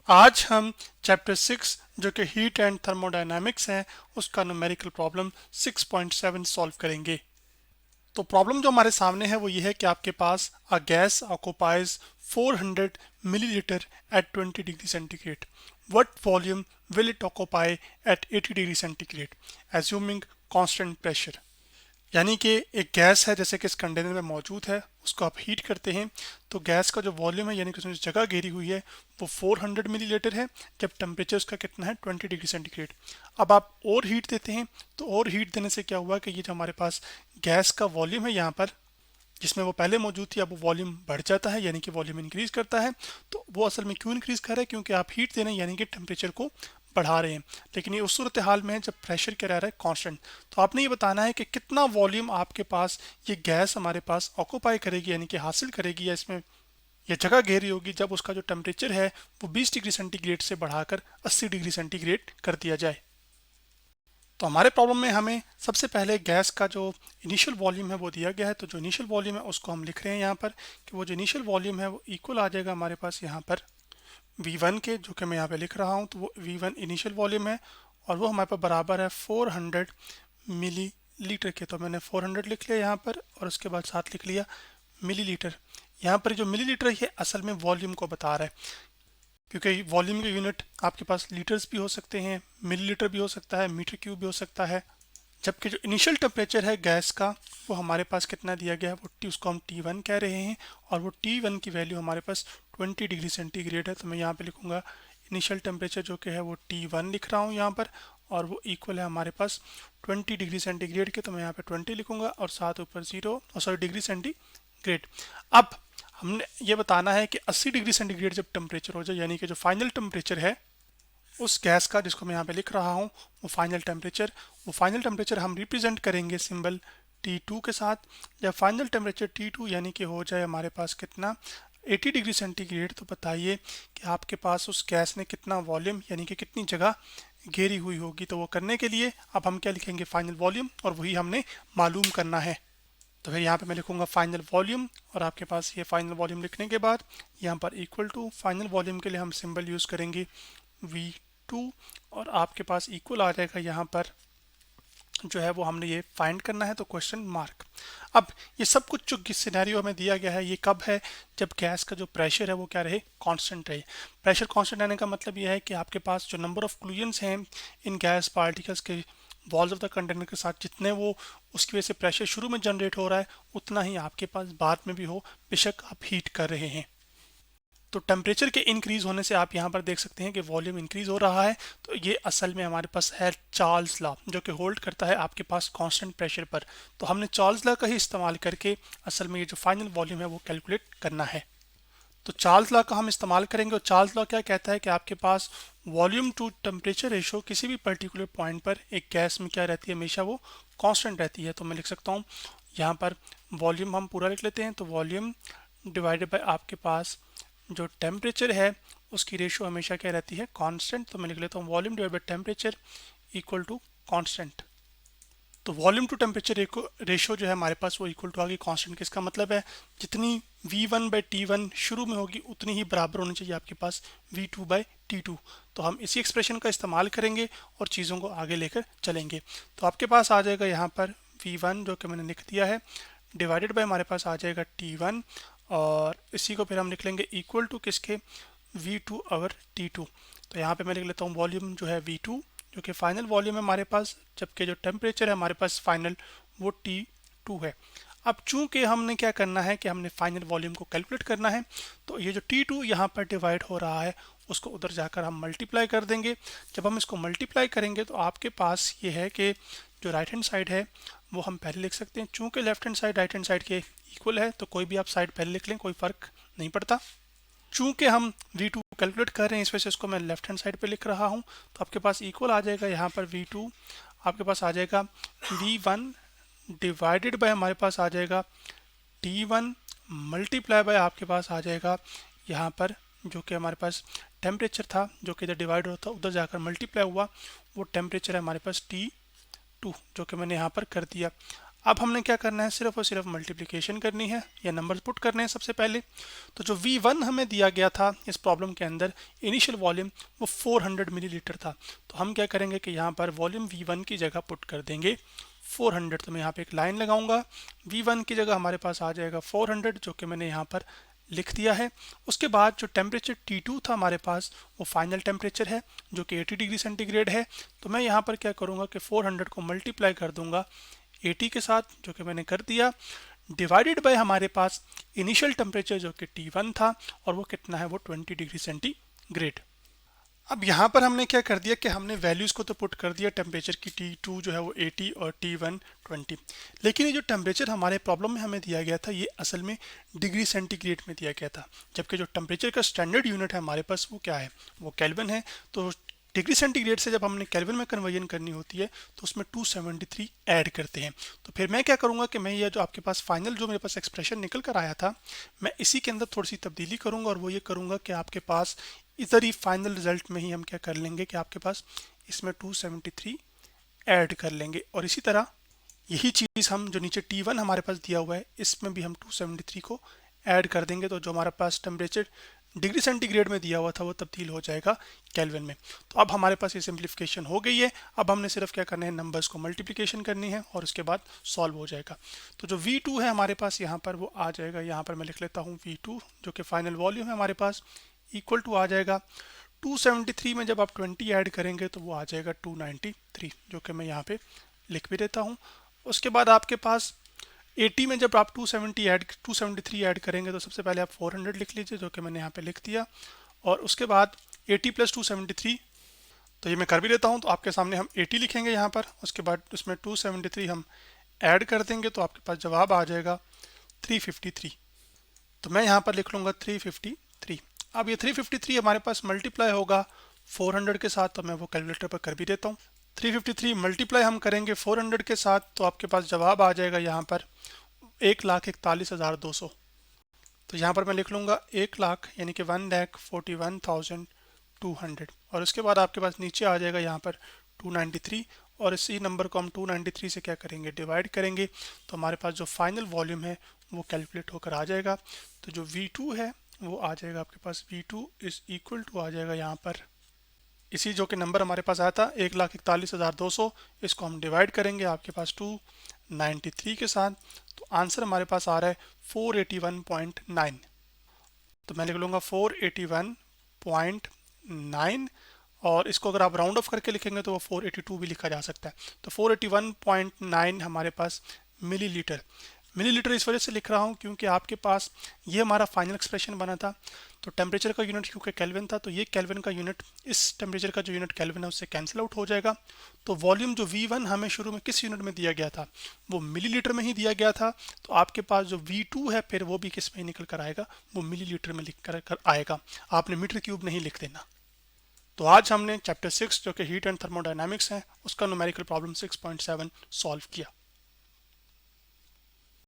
आज हम चैप्टर 6 जो कि हीट एंड थर्मोडायनामिक्स है उसका न्यूमेरिकल प्रॉब्लम 6.7 सॉल्व करेंगे। तो प्रॉब्लम जो हमारे सामने है वो ये है कि आपके पास a gas occupies 400 millilitre at 20 degree centigrade. What volume will it occupy at 80 degree centigrade assuming constant pressure. यानी कि एक गैस है जैसे कि इस कंटेनर में मौजूद है, उसको आप हीट करते हैं तो गैस का जो वॉल्यूम है यानी कि उसमें जो जगह घेरी हुई है वो 400 मिलीलीटर है, जब टेम्परेचर उसका कितना है 20 डिग्री सेंटीग्रेड। अब आप और हीट देते हैं तो और हीट देने से क्या हुआ कि ये जो हमारे पास गैस का वॉल्यूम है यहाँ पर जिसमें वो पहले मौजूद थी, अब वो वॉल्यूम बढ़ जाता है यानी कि वॉल्यूम इंक्रीज करता है। तो वो असल में क्यों इंक्रीज कर रहा है, क्योंकि आप हीट दे रहे हैं यानी कि टेम्परेचर को बढ़ा रहे हैं। लेकिन ये उस सूरत हाल में है जब प्रेशर क्या रह रहा है कांस्टेंट। तो आपने ये बताना है कि कितना वॉल्यूम आपके पास ये गैस हमारे पास ऑक्यूपाई करेगी यानी कि हासिल करेगी या इसमें यह जगह घेरी होगी जब उसका जो टेम्परेचर है वो 20 डिग्री सेंटीग्रेड से बढ़ाकर 80 डिग्री सेंटीग्रेड कर दिया जाए। तो हमारे प्रॉब्लम में हमें सबसे पहले गैस का जो इनिशियल वॉल्यूम है वो दिया गया है। तो जो इनिशियल वॉल्यूम है उसको हम लिख रहे हैं यहाँ पर कि वो जो इनिशियल वॉल्यूम है वो इक्वल आ जाएगा हमारे पास यहाँ पर V1 के, जो कि मैं यहाँ पे लिख रहा हूँ। तो वो V1 इनिशियल वॉल्यूम है और वो हमारे पास बराबर है 400 मिली लीटर के। तो मैंने 400 लिख लिया यहाँ पर और उसके बाद साथ लिख लिया मिलीलीटर। यहाँ पर जो मिलीलीटर है ये असल में वॉल्यूम को बता रहा है, क्योंकि वॉल्यूम के यूनिट आपके पास लीटर्स भी हो सकते हैं, मिलीलीटर भी हो सकता है, मीटर क्यूब भी हो सकता है। जबकि जो इनिशियल टेम्परेचर है गैस का वो हमारे पास कितना दिया गया है, वो उसको हम T1 कह रहे हैं और वो T1 की वैल्यू हमारे पास 20 डिग्री सेंटीग्रेड है। तो मैं यहाँ पे लिखूंगा इनिशियल टेम्परेचर जो कि है वो T1 लिख रहा हूँ यहाँ पर और वो इक्वल है हमारे पास 20 डिग्री सेंटीग्रेड के। तो मैं यहाँ पे 20 लिखूंगा और साथ ऊपर जीरो सॉरी डिग्री सेंटीग्रेड। अब हमने ये बताना है कि 80 डिग्री सेंटीग्रेड जब टेम्परेचर हो जाए यानी कि जो फाइनल टेम्परेचर है उस गैस का, जिसको मैं यहाँ पे लिख रहा हूँ वो फाइनल टेम्परेचर हम रिप्रेजेंट करेंगे सिंबल T2 के साथ। जब फाइनल टेम्परेचर T2 यानी कि हो जाए हमारे पास कितना 80 डिग्री सेंटीग्रेड, तो बताइए कि आपके पास उस गैस ने कितना वॉल्यूम यानी कि कितनी जगह घेरी हुई होगी। तो वो करने के लिए अब हम क्या लिखेंगे, फाइनल वॉल्यूम, और वही हमने मालूम करना है। तो फिर यहाँ पे मैं लिखूंगा फाइनल वॉल्यूम और आपके पास ये फाइनल वॉल्यूम लिखने के बाद यहाँ पर इक्वल टू फाइनल वॉल्यूम के लिए हम सिंबल यूज़ करेंगे V2 और आपके पास इक्वल आ जाएगा यहाँ पर जो है वो हमने ये फाइंड करना है, तो क्वेश्चन मार्क। अब ये सब कुछ जो सिनेरियो हमें दिया गया है ये कब है, जब गैस का जो प्रेशर है वो क्या रहे, कांस्टेंट रहे। प्रेशर कांस्टेंट रहने का मतलब ये है कि आपके पास जो नंबर ऑफ क्लूजन्स हैं इन गैस पार्टिकल्स के वॉल्स ऑफ द कंटेनर के साथ, जितने वो उसकी वजह से प्रेशर शुरू में जनरेट हो रहा है उतना ही आपके पास बाद में भी हो, बेशक आप हीट कर रहे हैं। तो टेम्परेचर के इंक्रीज होने से आप यहाँ पर देख सकते हैं कि वॉल्यूम इंक्रीज हो रहा है। तो ये असल में हमारे पास है चार्ल्स लॉ, जो कि होल्ड करता है आपके पास कांस्टेंट प्रेशर पर। तो हमने चार्ल्स लॉ का ही इस्तेमाल करके असल में ये जो फाइनल वॉल्यूम है वो कैलकुलेट करना है। तो चार्ल्स लॉ का हम इस्तेमाल करेंगे और चार्ल्स लॉ क्या कहता है कि आपके पास वॉल्यूम टू टेम्परेचर रेशो किसी भी पर्टिकुलर पॉइंट पर एक गैस में क्या रहती है, हमेशा वो कांस्टेंट रहती है। तो मैं लिख सकता हूँ यहाँ पर वॉल्यूम हम पूरा लिख लेते हैं, तो वॉल्यूम डिवाइडेड बाय आपके पास जो टेम्परेचर है उसकी रेशो हमेशा क्या रहती है, कांस्टेंट। तो मैं लिख लेता हूँ volume divided by temperature equal to constant. तो वॉल्यूम टू टेम्परेचर रेशो जो है हमारे पास वो इक्वल टू आ गई कांस्टेंट। किसका मतलब है, जितनी V1/T1 शुरू में होगी उतनी ही बराबर होनी चाहिए आपके पास V2/T2। तो हम इसी एक्सप्रेशन का इस्तेमाल करेंगे और चीज़ों को आगे लेकर चलेंगे। तो आपके पास आ जाएगा यहाँ पर V1 जो कि मैंने लिख दिया है, डिवाइडेड बाय हमारे पास आ जाएगा T1 और इसी को फिर हम लिख लेंगे इक्वल टू किसके, V2/T2। तो यहाँ पे मैं लिख लेता हूँ वॉल्यूम जो है V2 जो कि फाइनल वॉल्यूम है हमारे पास, जबकि जो टेम्परेचर है हमारे पास फाइनल वो T2 है। अब चूंकि हमने क्या करना है कि हमने फाइनल वॉल्यूम को कैलकुलेट करना है, तो ये जो T2 यहाँ पर डिवाइड हो रहा है उसको उधर जाकर हम मल्टीप्लाई कर देंगे। जब हम इसको मल्टीप्लाई करेंगे तो आपके पास ये है कि जो राइट हैंड साइड है वो हम पहले लिख सकते हैं। चूंकि left hand side right hand side के इक्वल है तो कोई भी आप साइड पहले लिख लें, कोई फ़र्क नहीं पड़ता। चूंकि हम V2 कैलकुलेट कर रहे हैं इस वजह से इसको मैं लेफ्ट हैंड साइड पे लिख रहा हूँ। तो आपके पास इक्वल आ जाएगा यहाँ पर V2 आपके पास आ जाएगा V1 डिवाइडेड बाय हमारे पास आ जाएगा T1 मल्टीप्लाई बाय आपके पास आ जाएगा यहाँ पर जो कि हमारे पास टेम्परेचर था जो कि इधर डिवाइड होता उधर जाकर मल्टीप्लाई हुआ, वो टेम्परेचर है हमारे पास T2 जो कि मैंने यहाँ पर कर दिया। अब हमने क्या करना है, सिर्फ और सिर्फ मल्टीप्लिकेशन करनी है या नंबर पुट करने हैं सबसे पहले। तो जो V1 हमें दिया गया था इस प्रॉब्लम के अंदर, इनिशियल वॉल्यूम वो 400 मिलीलीटर था। तो हम क्या करेंगे कि यहाँ पर वॉल्यूम V1 की जगह पुट कर देंगे 400। तो मैं यहाँ पे एक लाइन लगाऊंगा, V1 की जगह हमारे पास आ जाएगा 400, जो कि मैंने यहाँ पर लिख दिया है। उसके बाद जो टेम्परेचर T2 था हमारे पास, वो फाइनल टेम्परेचर है जो कि 80 डिग्री सेंटीग्रेड है। तो मैं यहाँ पर क्या करूँगा कि 400 को मल्टीप्लाई कर दूंगा 80 के साथ, जो कि मैंने कर दिया, डिवाइडेड बाय हमारे पास इनिशियल टेम्परेचर जो कि T1 था, और वो कितना है, वो 20 डिग्री सेंटीग्रेड। अब यहाँ पर हमने क्या कर दिया कि हमने वैल्यूज़ को तो पुट कर दिया, टेम्परेचर की T2 जो है वो 80 और T1 20, लेकिन ये जो टेम्परेचर हमारे प्रॉब्लम में हमें दिया गया था ये असल में डिग्री सेंटीग्रेड में दिया गया था, जबकि जो टेम्परेचर का स्टैंडर्ड यूनिट है हमारे पास वो क्या है, वो केल्विन है। तो डिग्री सेंटीग्रेड से जब हमने केल्विन में कन्वर्जन करनी होती है तो उसमें 273 ऐड करते हैं। तो फिर मैं क्या करूँगा कि मैं ये जो आपके पास फाइनल जो मेरे पास एक्सप्रेशन निकल कर आया था, मैं इसी के अंदर थोड़ी सी तब्दीली करूँगा, और वो ये करूँगा कि आपके पास इधर ही फाइनल रिजल्ट में ही हम क्या कर लेंगे कि आपके पास इसमें 273 ऐड कर लेंगे। और इसी तरह यही चीज़ हम जो नीचे T1 हमारे पास दिया हुआ है इसमें भी हम 273 को ऐड कर देंगे। तो जो हमारे पास टेम्परेचर डिग्री सेंटीग्रेड में दिया हुआ था वो तब्दील हो जाएगा केल्विन में। तो अब हमारे पास ये सिंप्लीफिकेशन हो गई है। अब हमने सिर्फ क्या करना है, नंबर्स को मल्टीप्लिकेशन करनी है और उसके बाद सॉल्व हो जाएगा। तो जो V2 है हमारे पास यहाँ पर वो आ जाएगा, यहाँ पर मैं लिख लेता हूँ V2 जो कि फाइनल वॉल्यूम है हमारे पास, इक्वल टू आ जाएगा 273 में जब आप 20 ऐड करेंगे तो वो आ जाएगा 293, जो कि मैं यहाँ पे लिख भी देता हूँ। उसके बाद आपके पास 80 में जब आप 273 ऐड करेंगे तो सबसे पहले आप 400 लिख लीजिए, जो कि मैंने यहाँ पे लिख दिया। और उसके बाद 80 प्लस 273, तो ये मैं कर भी देता हूँ। तो आपके सामने हम 80 लिखेंगे यहाँ पर, उसके बाद उसमें 273 हम ऐड कर देंगे तो आपके पास जवाब आ जाएगा 353। तो मैं यहाँ पर लिख लूँगा 353। अब ये 353 हमारे पास मल्टीप्लाई होगा 400 के साथ, तो मैं वो कैलकुलेटर पर कर भी देता हूँ। 353 मल्टीप्लाई हम करेंगे 400 के साथ तो आपके पास जवाब आ जाएगा यहाँ पर 1,41,200। तो यहाँ पर मैं लिख लूँगा 1 लाख यानी कि 1,41,200, और उसके बाद आपके पास नीचे आ जाएगा यहाँ पर 293, और इसी नंबर को हम 293 से क्या करेंगे, डिवाइड करेंगे। तो हमारे पास जो फाइनल वॉल्यूम है वो कैलकुलेट होकर आ जाएगा। तो जो V2 है वो आ जाएगा आपके पास, V2 इज इक्वल टू आ जाएगा यहाँ पर इसी जो कि नंबर हमारे पास आया था 1,41,200, इसको हम डिवाइड करेंगे आपके पास 293 के साथ। तो आंसर हमारे पास आ रहा है 481.9। तो मैं लिख लूँगा 481.9, और इसको अगर आप राउंड ऑफ करके लिखेंगे तो वो 482 भी लिखा जा सकता है। तो 481.9 हमारे पास मिलीलीटर। मिलीलीटर इस वजह से लिख रहा हूँ क्योंकि आपके पास ये हमारा फाइनल एक्सप्रेशन बना था। तो टेम्परेचर का यूनिट क्योंकि केल्विन था, तो ये केल्विन का यूनिट इस टेम्परेचर का जो यूनिट केल्विन है उससे कैंसिल आउट हो जाएगा। तो वॉल्यूम जो V1 हमें शुरू में किस यूनिट में दिया गया था, वो मिलीलीटर में ही दिया गया था। तो आपके पास जो V2 है फिर वो भी किस में निकल कर आएगा, वो मिलीलीटर में लिख कर आएगा। आपने मीटर क्यूब नहीं लिख देना। तो आज हमने चैप्टर 6 जो कि हीट एंड थर्मोडायनामिक्स है उसका न्यूमेरिकल प्रॉब्लम 6.7 सॉल्व किया।